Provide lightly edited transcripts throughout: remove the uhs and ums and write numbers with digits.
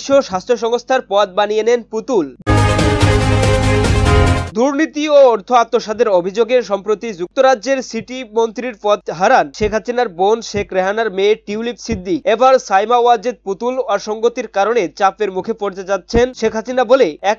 বিশ্ব স্বাস্থ্য সংস্থার পদ বানিয়ে নেন পুতুল। দুর্নীতি ও অর্থ আত্মসাতের অভিযোগে সম্প্রতি যুক্তরাজ্যের সিটি মন্ত্রীর পদ হারান শেখ হাসিনার বোন শেখ রেহানার মেয়ে টিউলিপ সিদ্দিক। এবার সাইমা ওয়াজেদ পুতুল অসঙ্গতির কারণে চাপের মুখে পড়তে যাচ্ছেন শেখ হাসিনা বলে এক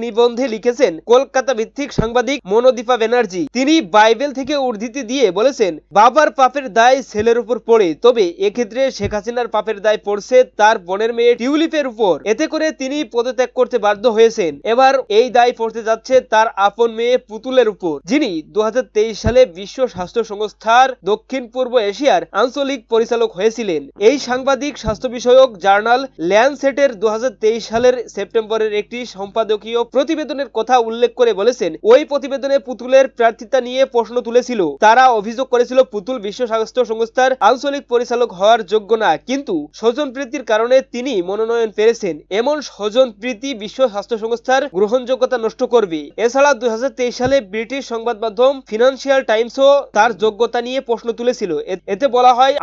নিবন্ধে লিখেছেন কলকাতা ভিত্তিক সাংবাদিক মনোদীপা ব্যানার্জি। তিনি বাইবেল থেকে উদ্ধৃতি দিয়ে বলেছেন, বাবার পাপের দায় ছেলের উপর পড়ে, তবে এক্ষেত্রে শেখ হাসিনার পাপের দায় পড়ছে তার বোনের মেয়ে টিউলিপের উপর। এতে করে তিনি পদত্যাগ করতে বাধ্য হয়েছেন। এবার এই দায় পড়তে যাচ্ছে তার আপন মেয়ে পুতুলের উপর, যিনি 2023 সালে বিশ্ব স্বাস্থ্য সংস্থার দক্ষিণ পূর্ব এশিয়ার আঞ্চলিক পরিচালক হয়েছিলেন। এই সাংবাদিক স্বাস্থ্য বিষয়ক জার্নাল ল্যান্সেটের 2023 সালের সেপ্টেম্বরের একটি সম্পাদকীয় প্রতিবেদনের কথা উল্লেখ করে বলেছেন, ওই প্রতিবেদনে পুতুলের প্রার্থিতা নিয়ে প্রশ্ন তুলেছিল। তারা অভিযোগ করেছিল পুতুল বিশ্ব স্বাস্থ্য সংস্থার আঞ্চলিক পরিচালক হওয়ার যোগ্য না, কিন্তু স্বজনপ্রীতির কারণে তিনি মনোনয়ন পেয়েছেন। এমন স্বজনপ্রীতি বিশ্ব স্বাস্থ্য সংস্থার গ্রহণযোগ্যতা নষ্ট করবে। এছাড়া 2023 সালে ব্রিটিশ সংবাদ মাধ্যম ফিনান্সিয়াল টাইমসও তার যোগ্যতা নিয়ে প্রশ্ন তুলেছিল। এতে বলা হয়,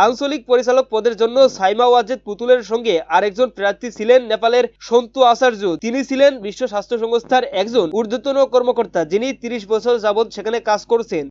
আঞ্চলিক পরিচালক পদের জন্য সাইমা ওয়াজেদ পুতুলের সঙ্গে আরেকজন প্রার্থী ছিলেন নেপালের সন্তু আচার্য। তিনি ছিলেন বিশ্ব স্বাস্থ্য সংস্থার একজন ঊর্ধ্বতন কর্মকর্তা, যিনি 30 বছর যাবৎ সেখানে কাজ করছেন।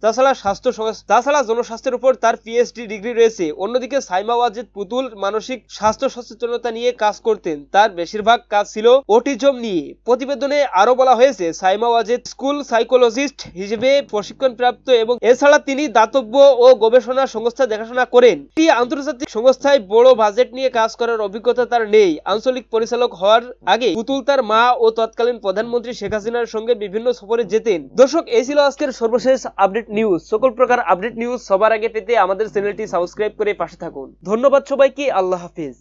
তাছাড়া জনস্বাস্থ্যের উপর তার পিএইচডি ডিগ্রি রয়েছে। অন্যদিকে সাইমা ওয়াজেদ পুতুল মানসিক স্বাস্থ্য সচেতনতা নিয়ে কাজ করতেন। তার বেশিরভাগ কাজ ছিল অটিজম নিয়ে। প্রতিবেদনে আরো বলা হয়েছে, সাইমা ওয়াজেদ স্কুল সাইকোলজিস্ট হিসেবে প্রশিক্ষণপ্রাপ্ত এবং এছাড়া তিনি দাতব্য ও গবেষণা সংস্থা দেখাশোনা করেন। একটি আন্তর্জাতিক সংস্থায় বড় বাজেট নিয়ে কাজ করার অভিজ্ঞতা তার নেই। আঞ্চলিক পরিচালক হওয়ার আগে পুতুল তার মা ও তৎকালীন প্রধানমন্ত্রী শেখ হাসিনার সঙ্গে বিভিন্ন সফরে যেতেন। দর্শক, এই ছিল আজকের সর্বশেষ আপডেট নিউজ। সকল প্রকার আপডেট নিউজ সবার আগে পেতে আমাদের চ্যানেলটি সাবস্ক্রাইব করে পাশে থাকুন। ধন্যবাদ সবাইকে। আল্লাহ হাফেজ।